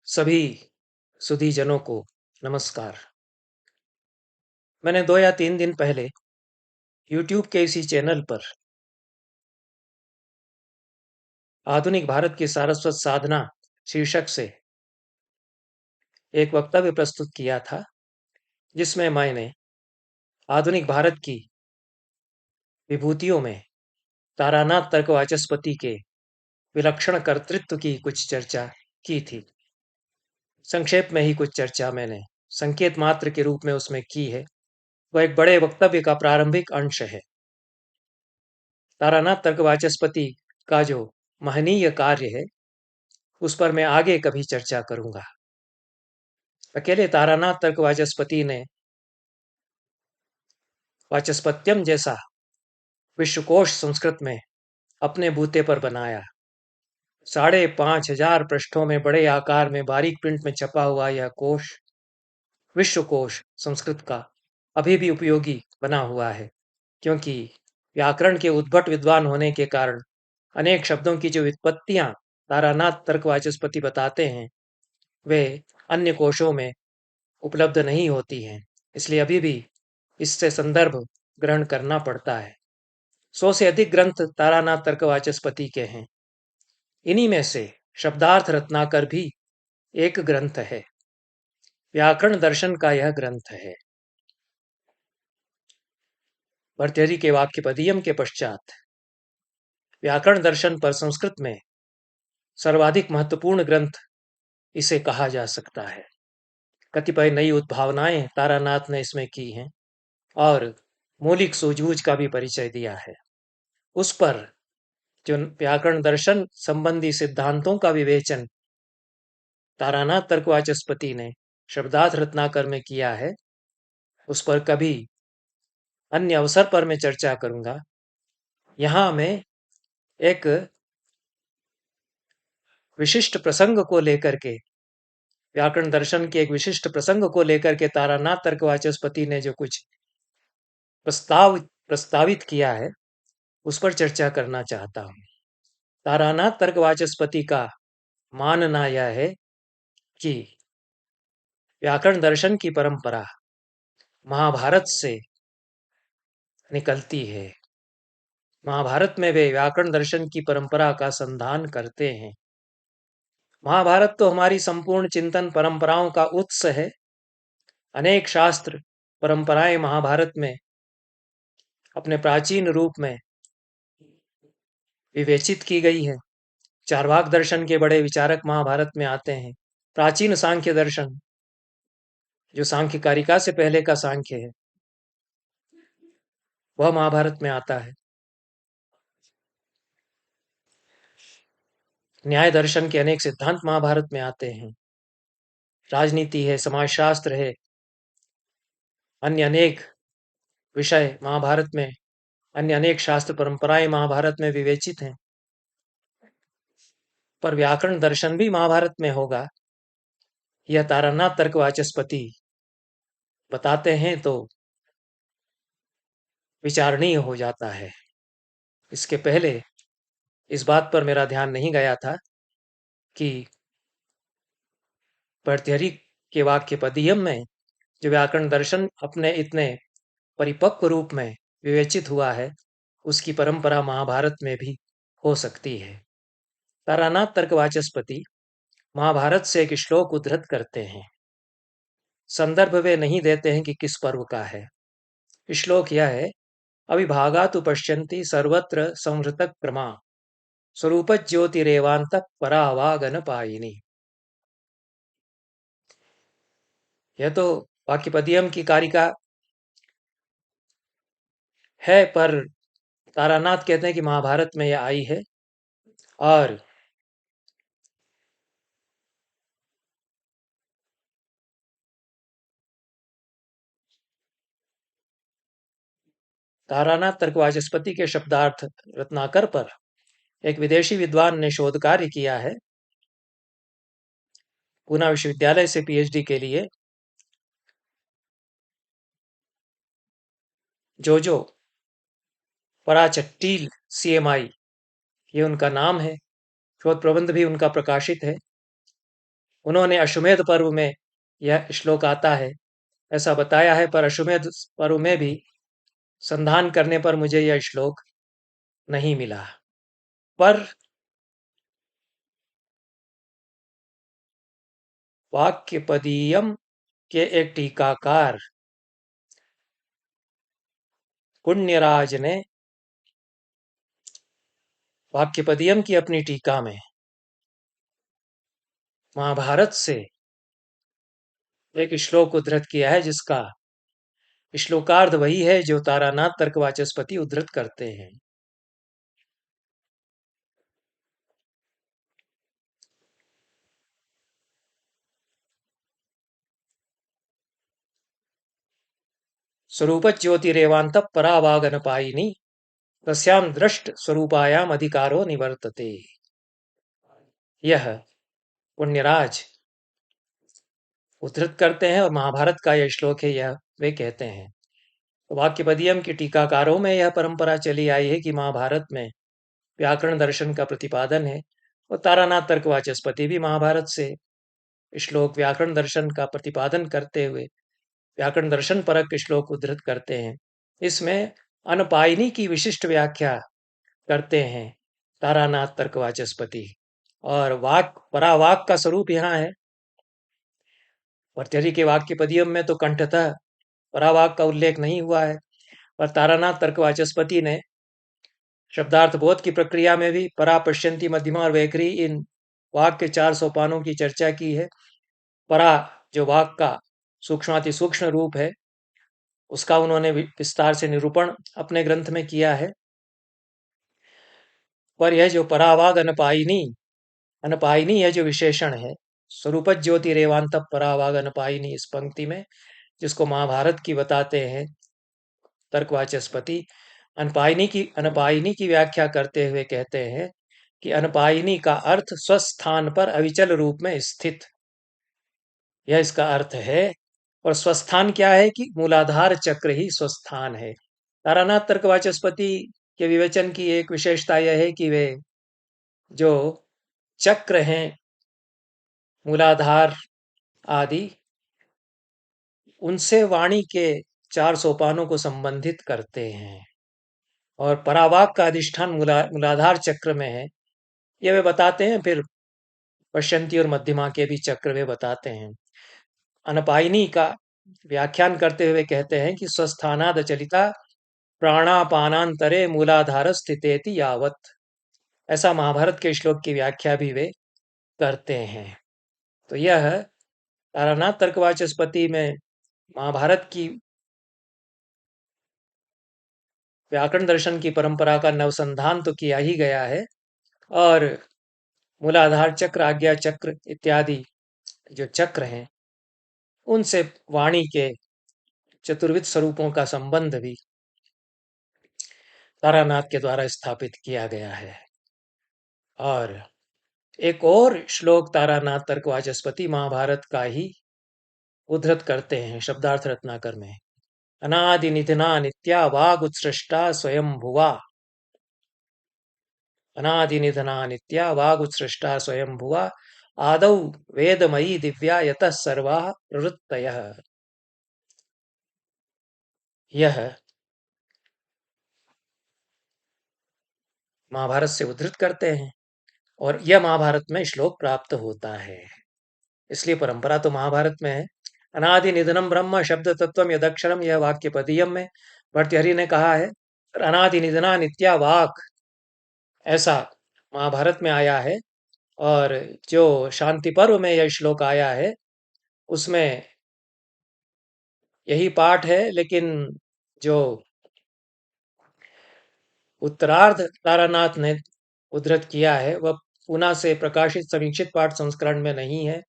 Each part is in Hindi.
सभी सुधीजनों को नमस्कार। मैंने 2 या 3 दिन पहले यूट्यूब के इसी चैनल पर आधुनिक भारत की सारस्वत साधना शीर्षक से एक वक्तव्य प्रस्तुत किया था, जिसमें मैंने आधुनिक भारत की विभूतियों में तारानाथ तर्कवाचस्पति के विलक्षण कर्तृत्व की कुछ चर्चा की थी। संक्षेप में ही कुछ चर्चा मैंने संकेत मात्र के रूप में उसमें की है। वह एक बड़े वक्तव्य का प्रारंभिक अंश है। तारानाथ तर्कवाचस्पति का जो महनीय कार्य है, उस पर मैं आगे कभी चर्चा करूंगा। अकेले तारानाथ तर्कवाचस्पति ने वाचस्पत्यम जैसा विश्वकोश संस्कृत में अपने बूते पर बनाया। 5,500 पृष्ठों में बड़े आकार में बारीक प्रिंट में छपा हुआ यह कोश, विश्वकोश संस्कृत का, अभी भी उपयोगी बना हुआ है, क्योंकि व्याकरण के उद्भट विद्वान होने के कारण अनेक शब्दों की जो व्युत्पत्तियां तारानाथ तर्कवाचस्पति बताते हैं, वे अन्य कोशों में उपलब्ध नहीं होती हैं। इसलिए अभी भी इससे संदर्भ ग्रहण करना पड़ता है। 100 से अधिक ग्रंथ तारानाथ तर्कवाचस्पति के हैं। इन्हीं में से शब्दार्थ रत्नाकर भी एक ग्रंथ है। व्याकरण दर्शन का यह ग्रंथ है। भर्तृहरि के वाक्यपदीयम के पश्चात व्याकरण दर्शन पर संस्कृत में सर्वाधिक महत्वपूर्ण ग्रंथ इसे कहा जा सकता है। कतिपय नई उद्भावनाएं तारानाथ ने इसमें की हैं और मौलिक सूझबूझ का भी परिचय दिया है। उस पर जो व्याकरण दर्शन संबंधी सिद्धांतों का विवेचन तारानाथ तर्कवाचस्पति ने शब्दार्थ रत्नाकर में किया है, उस पर कभी अन्य अवसर पर मैं चर्चा करूंगा। यहां मैं एक विशिष्ट प्रसंग को लेकर के, व्याकरण दर्शन के एक विशिष्ट प्रसंग को लेकर के तारानाथ तर्कवाचस्पति ने जो कुछ प्रस्तावित किया है, उस पर चर्चा करना चाहता हूं। तारानाथ तर्कवाचस्पति का मानना यह है कि व्याकरण दर्शन की परंपरा महाभारत से निकलती है। महाभारत में वे व्याकरण दर्शन की परंपरा का संधान करते हैं। महाभारत तो हमारी संपूर्ण चिंतन परंपराओं का उत्स है। अनेक शास्त्र परंपराएं महाभारत में अपने प्राचीन रूप में विवेचित की गई है। चार्वाक दर्शन के बड़े विचारक महाभारत में आते हैं। प्राचीन सांख्य दर्शन, जो सांख्य कारिका से पहले का सांख्य है, वह महाभारत में आता है। न्याय दर्शन के अनेक सिद्धांत महाभारत में आते हैं। राजनीति है, समाजशास्त्र है, अन्य अनेक विषय महाभारत में, अन्य अनेक शास्त्र परंपराएं महाभारत में विवेचित हैं। पर व्याकरण दर्शन भी महाभारत में होगा, यह तारानाथ तर्कवाचस्पति बताते हैं तो विचारणीय हो जाता है। इसके पहले इस बात पर मेरा ध्यान नहीं गया था कि भर्तृहरि के वाक्यपदीयम में जो व्याकरण दर्शन अपने इतने परिपक्व रूप में विवेचित हुआ है, उसकी परंपरा महाभारत में भी हो सकती है। तारानाथ तर्कवाचस्पति महाभारत से एक श्लोक उद्धृत करते हैं। संदर्भ वे नहीं देते हैं कि किस पर्व का है। श्लोक यह है, अविभागा तु पश्यन्ति सर्वत्र संहृतक क्रमा स्वरूप ज्योतिरेवांतक परावागन पायिनी। यह तो वाक्यपदीयम की कारिका है, पर तारानाथ कहते हैं कि महाभारत में यह आई है। और तारानाथ तर्कवाचस्पति के शब्दार्थ रत्नाकर पर एक विदेशी विद्वान ने शोध कार्य किया है, पूना विश्वविद्यालय से पीएचडी के लिए। जो पराचट्टील CMI, ये उनका नाम है। शोध प्रबंध भी उनका प्रकाशित है। उन्होंने अश्वमेध पर्व में यह श्लोक आता है ऐसा बताया है, पर अश्वमेध पर्व में भी संधान करने पर मुझे यह श्लोक नहीं मिला। पर वाक्यपदीयम के एक टीकाकार पुण्यराज ने वाक्यपदीयम की अपनी टीका में महाभारत से एक श्लोक उद्धृत किया है, जिसका श्लोकार्ध वही है जो तारानाथ तर्कवाचस्पति उद्धृत करते हैं। स्वरूप ज्योतिरेवांत परावागनपायिनी तस्याम दृष्ट स्वरूपायाम अधिकारो निवर्तते। यह पुण्यराज उद्धृत करते हैं और महाभारत का यह श्लोक है, यह वे कहते हैं। वाक्यपदीयम के टीकाकारों में यह परंपरा चली आई है कि महाभारत में व्याकरण दर्शन का प्रतिपादन है, और तारानाथ तर्कवाचस्पति भी महाभारत से श्लोक व्याकरण दर्शन का प्रतिपादन करते हुए व्याकरण दर्शन परक श्लोक उद्धृत करते हैं। इसमें अनपायिनी की विशिष्ट व्याख्या करते हैं तारानाथ तर्कवाचस्पति, और वाक परावाक का स्वरूप यहाँ है। भर्तृहरि के वाक्यपदीयम में तो कंठतः परावाक का उल्लेख नहीं हुआ है, पर तारानाथ तर्कवाचस्पति ने शब्दार्थ बोध की प्रक्रिया में भी परा, पश्यंती, मध्यमा और वैखरी इन वाक के 4 सोपानों की चर्चा की है। परा जो वाक का सूक्ष्माति सूक्ष्म रूप है, उसका उन्होंने विस्तार से निरूपण अपने ग्रंथ में किया है। पर यह जो परावाग अनपायिनी, अनपायिनी यह जो विशेषण है, स्वरूप ज्योति रेवांत परावाग अनपायिनी, इस पंक्ति में जिसको महाभारत की बताते हैं तर्कवाचस्पति, अनपायिनी की व्याख्या करते हुए कहते हैं कि अनपायिनी का अर्थ स्वस्थान पर अविचल रूप में स्थित, यह इसका अर्थ है। और स्वस्थान क्या है कि मूलाधार चक्र ही स्वस्थान है। तारानाथ तर्कवाचस्पति के विवेचन की एक विशेषता यह है कि वे जो चक्र हैं, मूलाधार आदि, उनसे वाणी के 4 सोपानों को संबंधित करते हैं, और परावाक का अधिष्ठान मूलाधार चक्र में है, ये वे बताते हैं। फिर पश्यंती और मध्यमा के भी चक्र वे बताते हैं। अनपायिनी का व्याख्यान करते हुए कहते हैं कि स्वस्थानाद चलिता प्राणापानांतरे मूलाधार स्थितेति यावत, ऐसा महाभारत के श्लोक की व्याख्या भी वे करते हैं। तो यह तारानाथ तर्कवाचस्पति में महाभारत की व्याकरण दर्शन की परंपरा का नवसंधान तो किया ही गया है, और मूलाधार चक्र, आज्ञा चक्र इत्यादि जो चक्र हैं, उनसे वाणी के चतुर्विध स्वरूपों का संबंध भी तारानाथ के द्वारा स्थापित किया गया है। और एक और श्लोक तारानाथ तर्कवाचस्पति महाभारत का ही उद्धृत करते हैं शब्दार्थ रत्नाकर में। अनादि निधना नित्या वाग उत्सृष्टा स्वयं भुवा, अनादि निधना नित्या वाग उत्सृष्टा स्वयं भुवा, आदौ वेदमयी दिव्या यतः सर्वा प्रवृत्तयः। यह महाभारत से उद्धृत करते हैं, और यह महाभारत में श्लोक प्राप्त होता है। इसलिए परंपरा तो महाभारत में है। अनादि निधनम ब्रह्म शब्द तत्वम यदक्षरम, यह वाक्य पदीयम में भर्तृहरि ने कहा है। अनादि निधना नित्या वाक, ऐसा महाभारत में आया है। और जो शांति पर्व में यह श्लोक आया है, उसमें यही पाठ है, लेकिन जो उत्तरार्ध तारानाथ ने उद्धृत किया है वह पुनः से प्रकाशित समीक्षित पाठ संस्करण में नहीं है।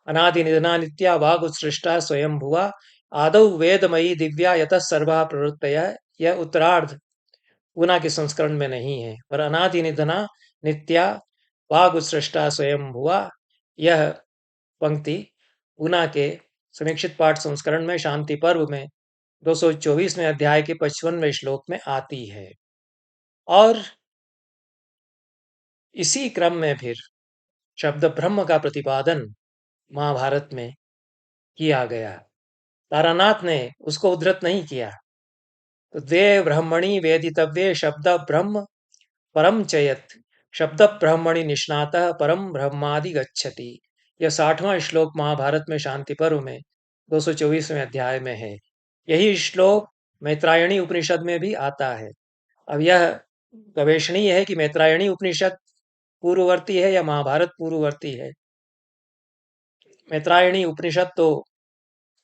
अनादि निधना नित्या वाग उत्सृष्टा स्वयं भुवा, आदौ वेदमयी दिव्या यतः सर्वा प्रवृत्तया, यह उत्तरार्ध पूना के संस्करण में नहीं है। पर अनादि निधना नित्या वाग उत्सृष्टा स्वयं भुवा, यह पंक्ति पूना के समीक्षित पाठ संस्करण में शांति पर्व में 224वें अध्याय के 55वें श्लोक में आती है। और इसी क्रम में फिर शब्द ब्रह्म का प्रतिपादन महाभारत में किया गया। तारानाथ ने उसको उद्धृत नहीं किया। तो दे ब्रह्मणि वेदितव्ये शब्द ब्रह्म परम चयत शब्द ब्रह्मणि निष्णातः परम ब्रह्मादि गच्छति। यह 60वां श्लोक महाभारत में शांति पर्व में 224वें अध्याय में है। यही श्लोक मैत्रायणी उपनिषद में भी आता है। अब यह गवेषणीय है कि मैत्रायणी उपनिषद पूर्ववर्ती है या महाभारत पूर्ववर्ती है। मैत्रायणी उपनिषद तो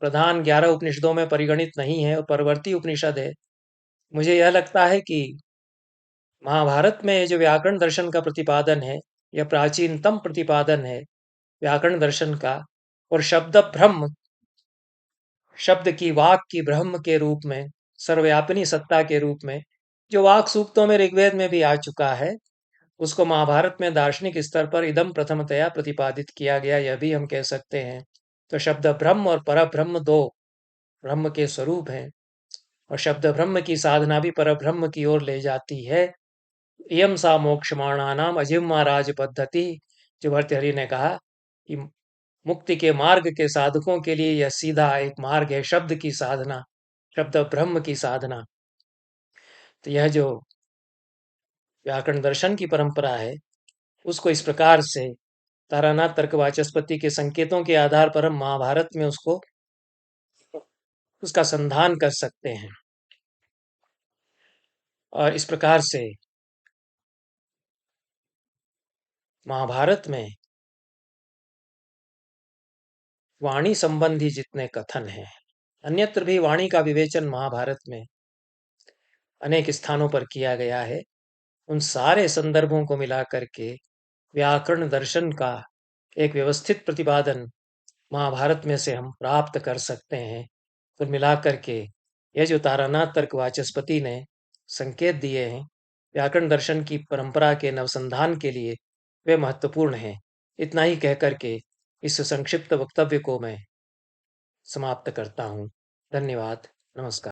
प्रधान 11 उपनिषदों में परिगणित नहीं है और परवर्ती उपनिषद है। मुझे यह लगता है कि महाभारत में जो व्याकरण दर्शन का प्रतिपादन है, यह प्राचीनतम प्रतिपादन है व्याकरण दर्शन का। और शब्द ब्रह्म, शब्द की वाक की ब्रह्म के रूप में, सर्वव्यापिनी सत्ता के रूप में, जो वाक सूक्तों में ऋग्वेद में भी आ चुका है, उसको महाभारत में दार्शनिक स्तर पर इदम प्रथमतया प्रतिपादित किया गया, यह भी हम कह सकते हैं। तो शब्द ब्रह्म और परब्रह्म दो ब्रह्म के स्वरूप हैं, और शब्द ब्रह्म की साधना भी परब्रह्म की ओर ले जाती है। इयम सा मोक्षमाणानाम अजिह्वा राज पद्धति, जो भर्तृहरि ने कहा कि मुक्ति के मार्ग के साधकों के लिए यह सीधा एक मार्ग है, शब्द की साधना, शब्द ब्रह्म की साधना। तो यह जो व्याकरण दर्शन की परंपरा है, उसको इस प्रकार से तारानाथ तर्क वाचस्पति के संकेतों के आधार पर हम महाभारत में उसको उसका संधान कर सकते हैं। और इस प्रकार से महाभारत में वाणी संबंधी जितने कथन हैं, अन्यत्र भी वाणी का विवेचन महाभारत में अनेक स्थानों पर किया गया है। उन सारे संदर्भों को मिला करके व्याकरण दर्शन का एक व्यवस्थित प्रतिपादन महाभारत में से हम प्राप्त कर सकते हैं। तो मिला करके यह जो तारानाथ तर्क वाचस्पति ने संकेत दिए हैं व्याकरण दर्शन की परंपरा के नवसंधान के लिए, वे महत्वपूर्ण हैं। इतना ही कह करके इस संक्षिप्त वक्तव्य को मैं समाप्त करता हूँ। धन्यवाद। नमस्कार।